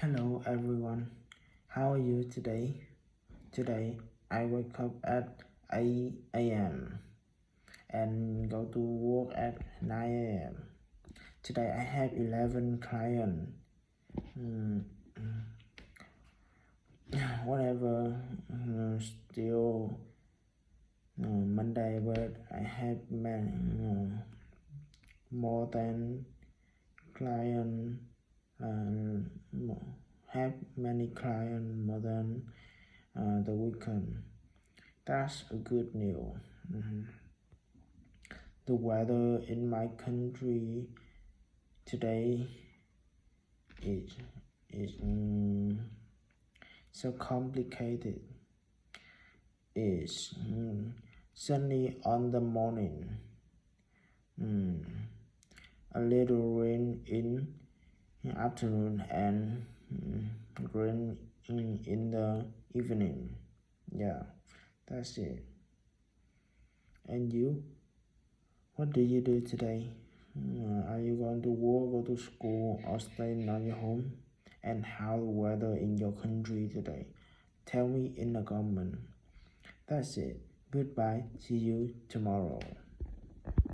Hello everyone, how are you today? Today I wake up at 8 a.m. and go to work at 9 a.m. Today I have 11 clients. Whatever, still Monday, but I have more than clients. Have many clients more than the weekend. That's a good news. The weather in my country today is so complicated. It's sunny on the morning, a little rain in the afternoon, and rain in the evening. Yeah, that's it. And you? What do you do today? Are you going to work, go to school, or staying on your home? And how the weather in your country today? Tell me in the comment. That's it. Goodbye. See you tomorrow.